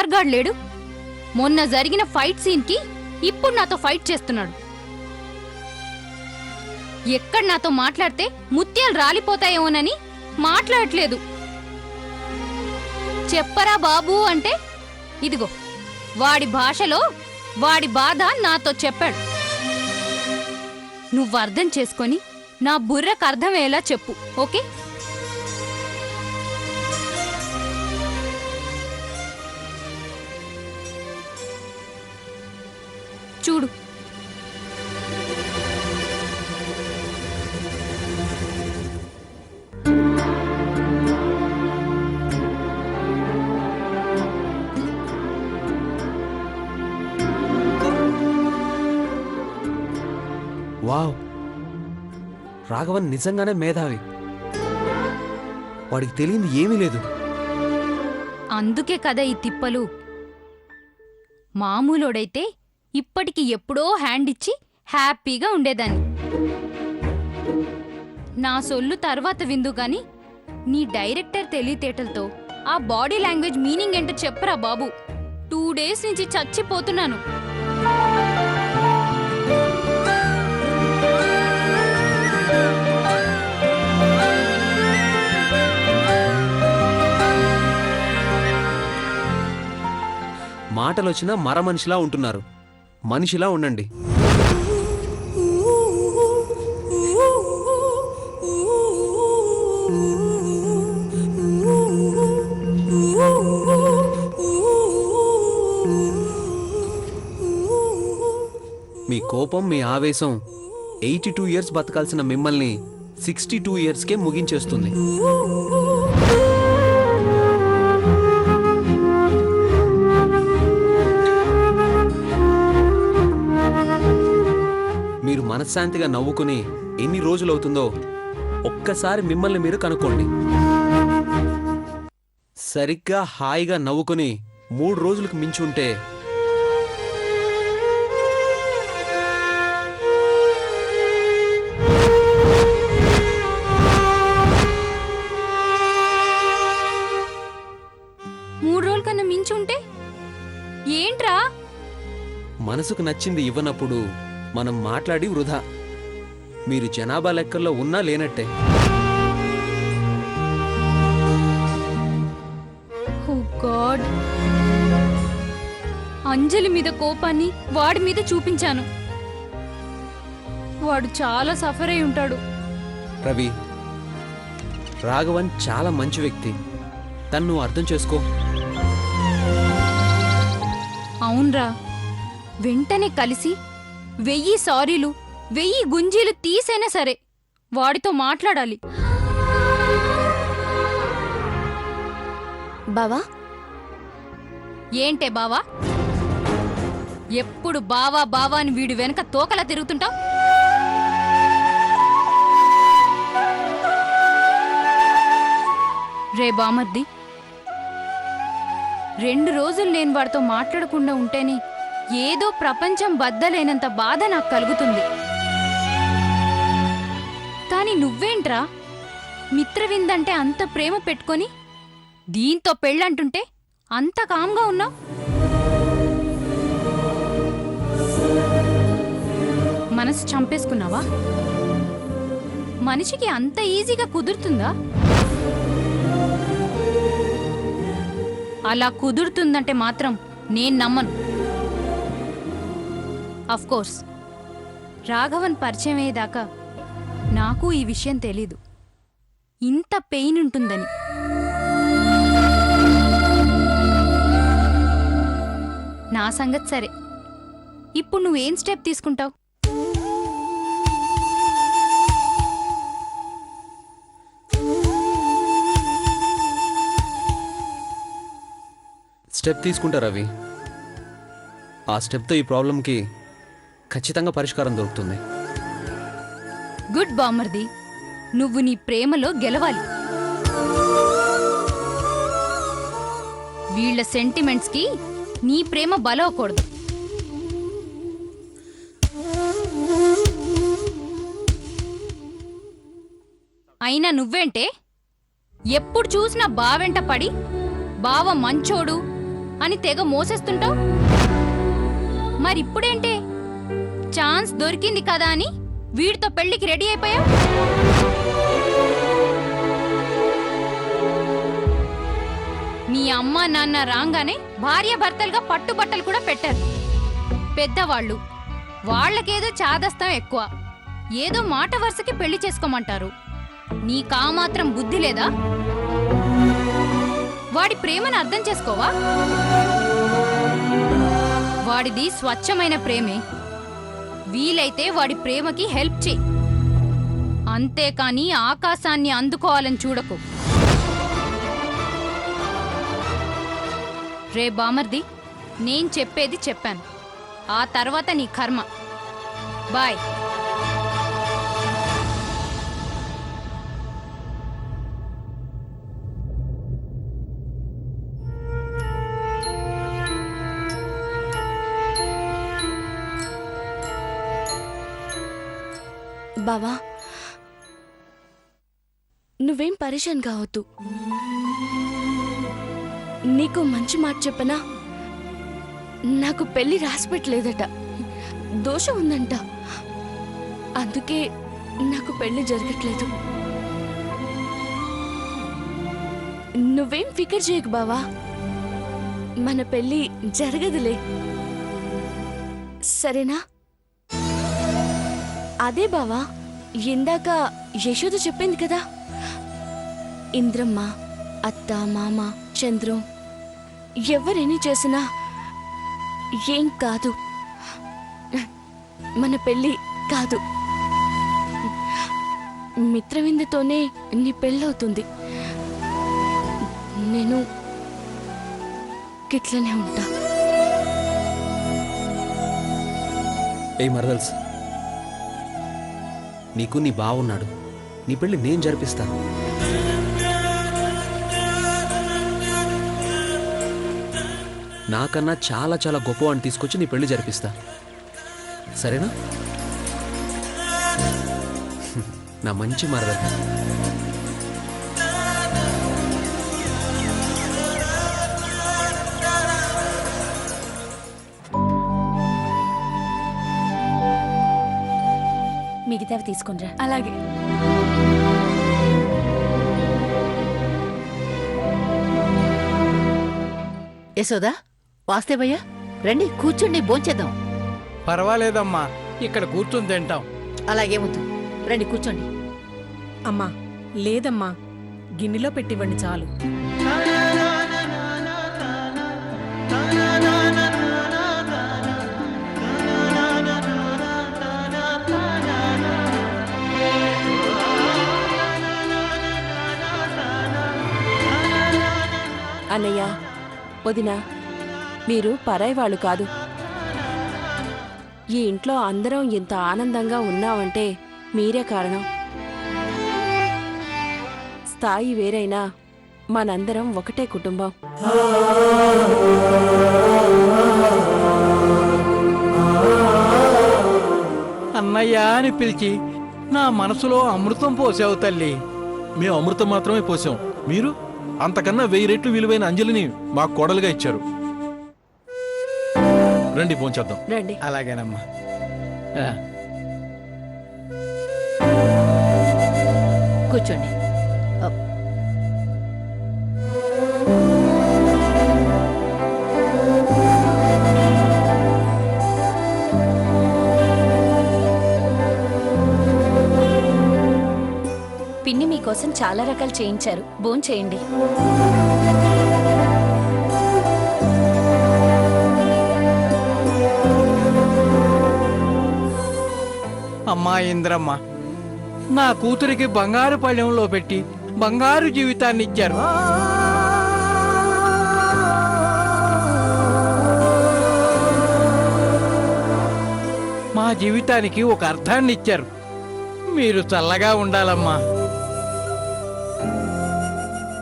వార్గాడ్ లేడు. మొన్న జరిగిన ఫైట్ సీన్కి ఇప్పుడు నాతో ఫైట్ చేస్తున్నాడు. ఎక్కడ నాతో మాట్లాడితే ముత్యాలు రాలిపోతాయేమోనని మాట్లాడట్లేదు. చెప్పరా బాబూ అంటే ఇదిగో వాడి భాషలో వాడి బాధ నాతో చెప్పాడు. నువ్వు అర్థం చేసుకొని నా బుర్రకు అర్థమయ్యేలా చెప్పు, ఓకే? చూడు, వావ్, రాఘవన్ నిజంగానే మేధావి. వాడికి తెలియంది ఏమీ లేదు. అందుకే కదా ఈ తిప్పలు. మామూలోడైతే ఇప్పటికి ఎప్పుడో హ్యాండ్ ఇచ్చి హ్యాపీగా ఉండేదాన్ని. నా సొల్లు తర్వాత విందు గాని నీ డైరెక్టర్ తెలివితేటలతో ఆ బాడీ లాంగ్వేజ్ మీనింగ్ ఏంటో చెప్పరా బాబు. 2 డేస్ నుంచి చచ్చిపోతున్నాను. మాటలొచ్చినా మరమనిషిలా ఉంటున్నారు. మనిషిలా ఉండండి. మీ కోపం, మీ ఆవేశం 82 ఇయర్స్ బతకాల్సిన మిమ్మల్ని 62 ఇయర్స్కే ముగించేస్తుంది. మీరు మనశ్శాంతిగా నవ్వుకుని ఎన్ని రోజులవుతుందో ఒక్కసారి మిమ్మల్ని మీరు కనుక్కోండి. సరిగ్గా హాయిగా నవ్వుకుని 3 రోజులకు మించి ఉంటే ఏంట్రా? మనసుకు నచ్చింది ఇవ్వనప్పుడు మనం మాట్లాడి వృధా. మీరు జనాభా లెక్కల్లో ఉన్నా లేనట్టే. ఓ గాడ్, అంజలి మీద కోపాన్ని వాడి మీద చూపించాను. వాడు చాలా సఫర్ అయి ఉంటాడు. రవి, రాఘవన్ చాలా మంచి వ్యక్తి. తన్ను అర్థం చేసుకో. అవునరా, వెంటనే కలిసి 1000 సారీలు 1000 గుంజీలు తీసైనా సరే వాడితో మాట్లాడాలి. బావా? ఏంటే బావా? ఎప్పుడు బావా బావా అని వీడి వెనక తోకలా తిరుగుతుంటావు? రే బామర్ది, 2 రోజులు నేను వాడితో మాట్లాడకుండా ఉంటేనే ఏదో ప్రపంచం బద్దలేనంత బాధ నాకు కలుగుతుంది. కాని నువ్వేంట్రా మిత్రవిందంటే అంత ప్రేమ పెట్టుకొని దీంతో పెళ్ళంటుంటే అంత కామ్గా ఉన్నావు? మనసు చంపేసుకున్నావా? మనిషికి అంత ఈజీగా కుదురుతుందా? అలా కుదురుతుందంటే మాత్రం నేను నమ్మను. అఫ్కోర్స్ రాఘవన్ పరిచయం అయ్యేదాకా నాకు ఈ విషయం తెలీదు, ఇంత పెయిన్ ఉంటుందని. నా సంగతి సరే, ఇప్పుడు నువ్వేం స్టెప్ తీసుకుంటావు? స్టెప్ తీసుకుంటా రవి. ఆ స్టెప్తో ఈ ప్రాబ్లంకి ఖచ్చితంగా పరిష్కారం దొరుకుతుంది. గుడ్ బామర్ది, నువ్వు నీ ప్రేమలో గెలవాలి. వీళ్ల సెంటిమెంట్స్కి నీ ప్రేమ బలవకూడదు. అయినా నువ్వేంటే ఎప్పుడు చూసినా బావెంట పడి బావ మంచోడు, అని తెగ మోసేస్తుంటావు. మరిప్పుడేంటి? ఛాన్స్ దొరికింది కదా అని వీడితో పెళ్లికి రెడీ అయిపోయావు. మీ అమ్మ నాన్న రాగానే భార్య భర్తలుగా పట్టుబట్టలు కూడా పెట్టారు. పెద్దవాళ్ళు, వాళ్ళకేదో చాదస్తం ఎక్కువ. ఏదో మాట వరుసకి పెళ్లి చేసుకోమంటారు. నీకా మాత్రం బుద్ధి లేదా? వాడి ప్రేమను అర్థం చేసుకోవా? వాడిది స్వచ్ఛమైన ప్రేమే. వీలైతే వాడి ప్రేమకి హెల్ప్ చెయ్యి, అంతేకాని ఆకాశాన్ని అందుకోవాలని చూడకు. రే బామర్ది, నేను చెప్పేది చెప్పాను. ఆ తర్వాత నీ కర్మ. బాయ్. బావా, నువ్వేం పరేషాన్ కావద్దు. నీకు మంచి మాట చెప్పనా? నాకు పెళ్లి రాసిపెట్టలేదట, దోషం ఉందంట. అందుకే నాకు పెళ్లి జరగట్లేదు. నువ్వేం ఫికర్ చేయకు బావా, మన పెళ్లి జరగదులే, సరేనా? అదే బావా, ఇందాక యశోద చెప్పింది కదా, ఇంద్రమ్మ, అత్త, మామ, చంద్రం ఎవరేని చేసినా ఏం కాదు, మన పెళ్ళి కాదు. మిత్రవిందతోనే నీ పెళ్ళవుతుంది. నేను గిట్లనే ఉంటా. ఏ మరదల్స్, నీకు నీ బావున్నాడు. నీ పెళ్లి నేను జరిపిస్తా. నాకన్నా చాలా చాలా గొప్పవాడిని తీసుకొచ్చి నీ పెళ్లి జరిపిస్తా, సరేనా? నా మంచి మరదలు. మిగతావి తీసుకునిరా. అలాగే. యశోదా, వాస్తేవయ్యా, రండి కూర్చోండి, భోంచేద్దాం. పర్వాలేదమ్మా, ఇక్కడ కూర్చుని తింటాం. అలాగేమొద్దు, రండి కూర్చోండి. అమ్మా, లేదమ్మా, గిన్నెలో పెట్టివ్వండి చాలు. అన్నయ్య, వదినా, మీరు పరాయి వాళ్ళు కాదు. ఈ ఇంట్లో అందరం ఇంత ఆనందంగా ఉన్నామంటే మీరే కారణం. స్థాయి వేరైనా మనందరం ఒకటే కుటుంబం. అన్నయ్య అని పిలిచి నా మనసులో అమృతం పోసావు తల్లి. మేము అమృతం మాత్రమే పోసాం, మీరు అంతకన్నా 1000 రెట్లు విలువైన అంజలిని మాకు కోడలుగా ఇచ్చారు. రండి భోంచేద్దాం. రండి. అలాగేనమ్మా. ఆ. కూర్చోండి. పిన్ని మీకోసం చాలా రకాలు చేయించారు, భోంచేయండి. అమ్మా ఇంద్రమ్మ, నా కూతురికి బంగారు పళ్ళెంలో పెట్టి బంగారు జీవితాన్ని ఇచ్చారు. మా జీవితానికి ఒక అర్థాన్ని ఇచ్చారు. మీరు చల్లగా ఉండాలమ్మా.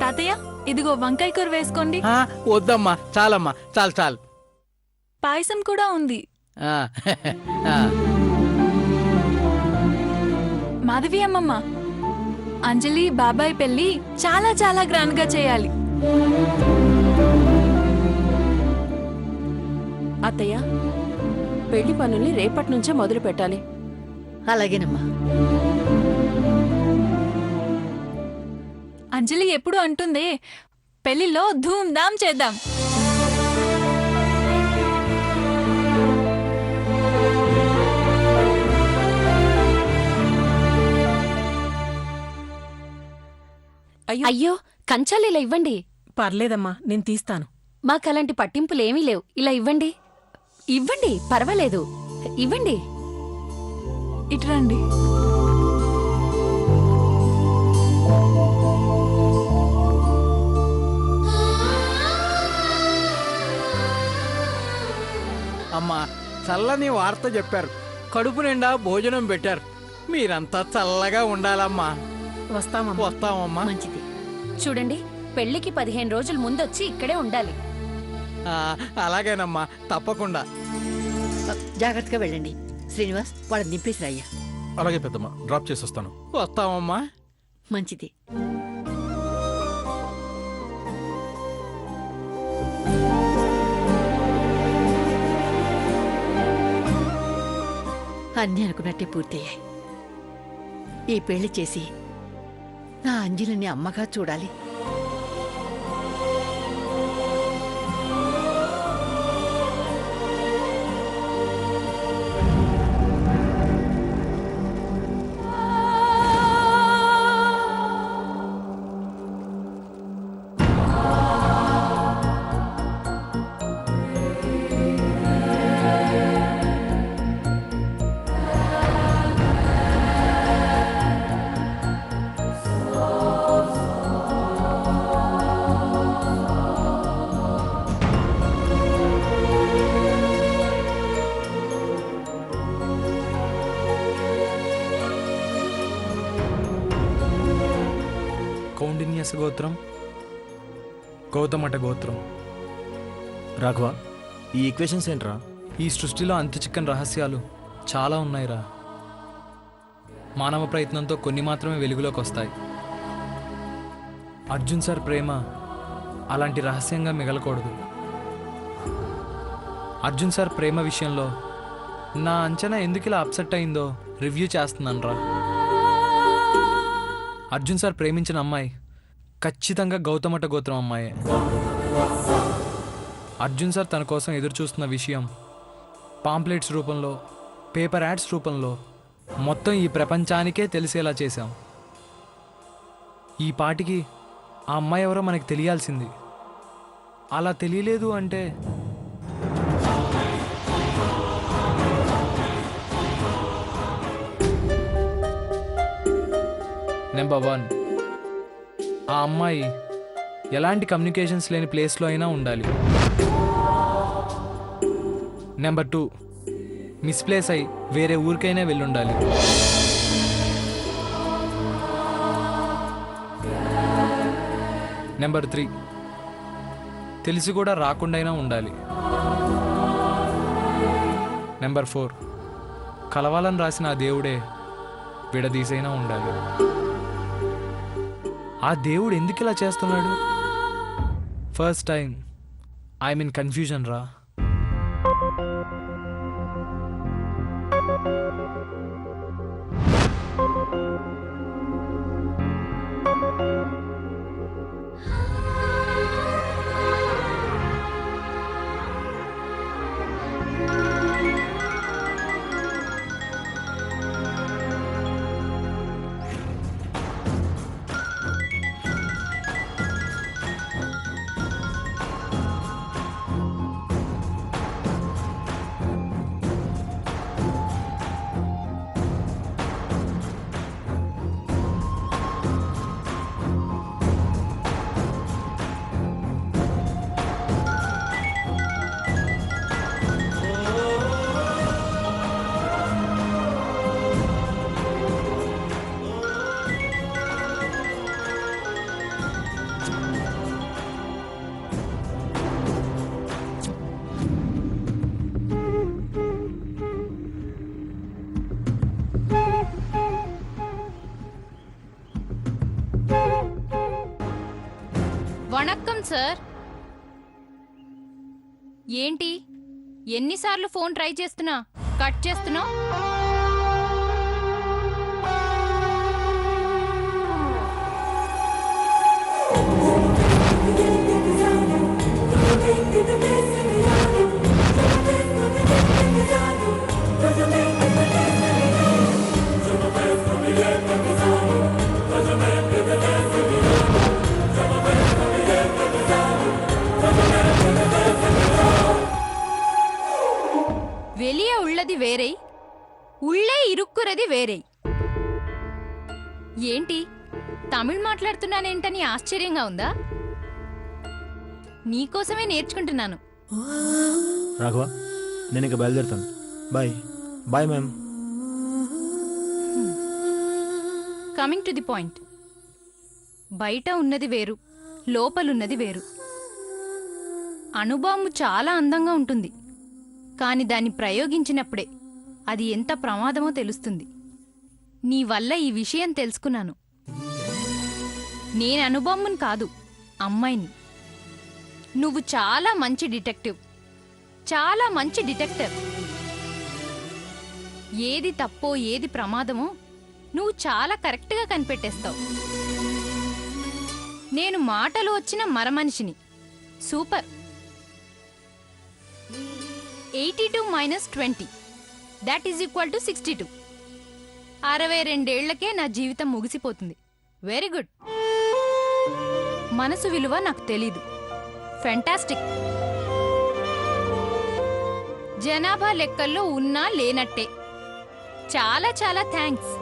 తాతయ్య, ఇదిగో వంకాయ కూర వేసుకోండి. ఆ, వద్దమ్మా, చాలమ్మా, చాలు చాలు. పాయసం కూడా ఉంది. ఆ, ఆ. మాధవి అమ్మమ్మ, అంజలి బాబాయ్ పెళ్లి చాలా చాలా గ్రాండ్ గా చేయాలి. అత్తయ్య, పెళ్లి పనుల్ని రేపటి నుంచే మొదలు పెట్టాలి. అలాగేనమ్మా. అంజలి ఎప్పుడు అంటుంది పెళ్లిలో ధూమ్ ధామ్ చేద్దాం. అయ్యో కంచాలు ఇలా ఇవ్వండి. పర్లేదమ్మా, నేను తీస్తాను. మాకలాంటి పట్టింపులేమీ లేవు. ఇలా ఇవ్వండి. ఇవ్వండి, పర్వాలేదు. ఇవ్వండి. ఇట్రండి. అమ్మా, చల్లని వార్త చెప్పారు. కడుపు నిండా భోజనం పెట్టారు. మీరంతా చల్లగా ఉండాలమ్మా. వస్తామమ్మా. వస్తామమ్మా. మంచిది. చూడండి, పెళ్లికి 15 రోజుల ముందొచ్చి ఇక్కడే ఉండాలి. ఆ, అలాగేనమ్మా, తప్పకుండా. జాగ్రత్తగా వెళ్ళండి. శ్రీనివాస్, వాళ్ళని దింపేసి రాయ్యా. అలాగే పెద్దమ్మ, డ్రాప్ చేసి వస్తాను. వస్తామమ్మా. మంచిది. అన్నీ అనుకున్నట్టే పూర్తయ్యాయి. ఈ పెళ్లి చేసి నా అంజలిని అమ్మగా చూడాలి. కౌండిన్యస గోత్రం, గౌతమట గోత్రం. రాఘవ, ఈ ఈక్వేషన్స్ ఏంట్రా? ఈ సృష్టిలో అంతు చిక్కని రహస్యాలు చాలా ఉన్నాయిరా. మానవ ప్రయత్నంతో కొన్ని మాత్రమే వెలుగులోకి వస్తాయి. అర్జున్ సార్ ప్రేమ అలాంటి రహస్యంగా మిగలకూడదు. అర్జున్ సార్ ప్రేమ విషయంలో నా అంచనా ఎందుకు ఇలా అప్సెట్ అయిందో రివ్యూ చేస్తున్నాను రా. అర్జున్ సార్ ప్రేమించిన అమ్మాయి ఖచ్చితంగా గౌతమట గోత్రం అమ్మాయే. అర్జున్ సార్ తన కోసం ఎదురు చూస్తున్న విషయం పాంప్లెట్స్ రూపంలో, పేపర్ యాడ్స్ రూపంలో మొత్తం ఈ ప్రపంచానికే తెలిసేలా చేశాం. ఈ పాటికి ఆ అమ్మాయి ఎవరో మనకి తెలియాల్సింది. అలా తెలియలేదు అంటే నెంబర్ 1, ఆ అమ్మాయి ఎలాంటి కమ్యూనికేషన్స్ లేని ప్లేస్లో అయినా ఉండాలి. నెంబర్ 2, మిస్ప్లేస్ అయి వేరే ఊరికైనా వెళ్ళుండాలి. నెంబర్ 3, తెలిసి కూడా రాకుండాయినా ఉండాలి. నెంబర్ 4, కలవాలని రాసిన ఆ దేవుడే విడదీసైనా ఉండాలి. ఆ దేవుడు ఎందుకు ఇలా చేస్తున్నాడు? First time I mean confusion రా. వణక్కం సార్. ఏంటి ఎన్నిసార్లు ఫోన్ ట్రై చేస్తున్నా కట్ చేస్తున్నావు? வெளியே உள்ளది వేరే, உள்ளே ఇరుక్కురది వేరే. ఏంటి తమిళ్ మాట్లాడుతున్నానేంటని ఆశ్చర్యంగా ఉందా? నీకోసమే నేర్చుకుంటున్నాను. రాఘవ, నేను ఇక బయలుదేరుతాను. Bye. Bye ma'am. Coming to the point. బయట ఉన్నది వేరు, లోపలున్నది వేరు. అణుబాంబు చాలా అందంగా ఉంటుంది, కాని దాన్ని ప్రయోగించినప్పుడే అది ఎంత ప్రమాదమో తెలుస్తుంది. నీ వల్ల ఈ విషయం తెలుసుకున్నాను. నేను అణుబాంబుని కాదు, అమ్మాయిని. నువ్వు చాలా మంచి డిటెక్టివ్, చాలా మంచి డిటెక్టివ్. ఏది తప్పో ఏది ప్రమాదమో నువ్వు చాలా కరెక్ట్గా కనిపెట్టేస్తావు. నేను మాటలు వచ్చిన మరమనిషిని. Super. 82 - 20 that is equal to 62. 62 ఏళ్లకే నా జీవితం ముగిసిపోతుంది. Very good. మనసు విలువ నాకు తెలీదు. ఫెంటాస్టిక్. జనాభా లెక్కల్లో ఉన్నా లేనట్టే. చాలా చాలా థ్యాంక్స్.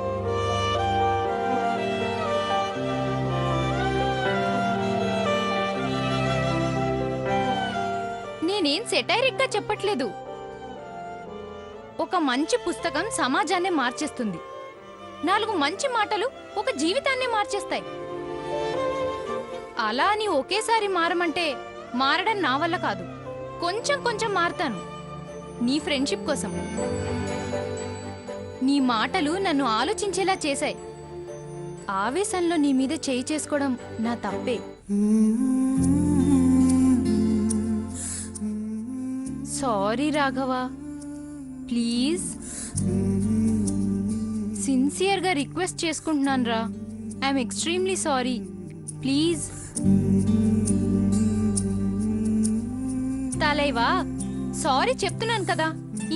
నేనేం సెటైరిక్గా చెప్పట్లేదు. ఒక మంచి పుస్తకం సమాజాన్నే మార్చేస్తుంది. 4 మంచి మాటలు ఒక జీవితాన్నే మార్చేస్తాయి. అలా అని ఒకేసారి మారమంటే మారడం నా వల్ల కాదు. కొంచెం కొంచెం మారతాను, నీ ఫ్రెండ్షిప్ కోసం. నీ మాటలు నన్ను ఆలోచించేలా చేశాయి. ఆవేశంలో నీ మీద చేయి చేసుకోవడం నా తప్పే. Sorry Raghava, please. సిన్సియర్గా రిక్వెస్ట్ చేసుకుంటున్నాను రా. I'm extremely sorry. Please. Thalaiva, sorry చెప్తున్నాను కదా,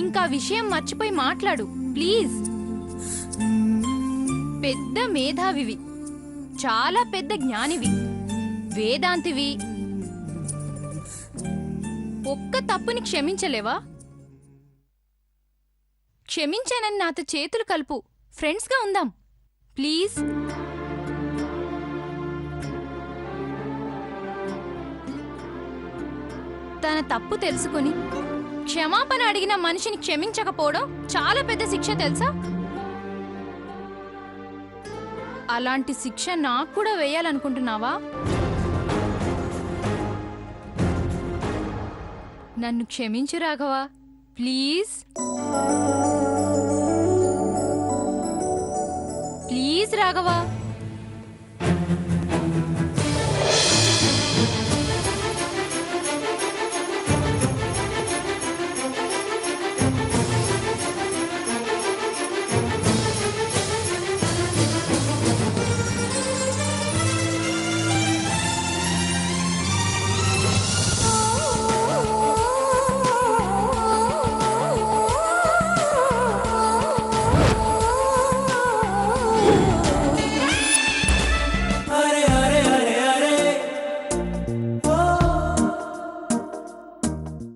ఇంకా విషయం మర్చిపోయి మాట్లాడు ప్లీజ్. పెద్ద మేధావివి, చాలా పెద్ద జ్ఞానివి, వేదాంతివి. ఒక్క తప్పుని క్షమించలేవా? క్షమించానని నాతో చేతులు కలుపు. ఫ్రెండ్స్గా ఉందాం ప్లీజ్. తన తప్పు తెలుసుకొని క్షమాపణ అడిగిన మనిషిని క్షమించకపోవడం చాలా పెద్ద శిక్ష తెలుసా? అలాంటి శిక్ష నాకు కూడా వేయాలనుకుంటున్నావా? నన్ను క్షమించు రాఘవా, ప్లీజ్. ప్లీజ్ రాఘవా.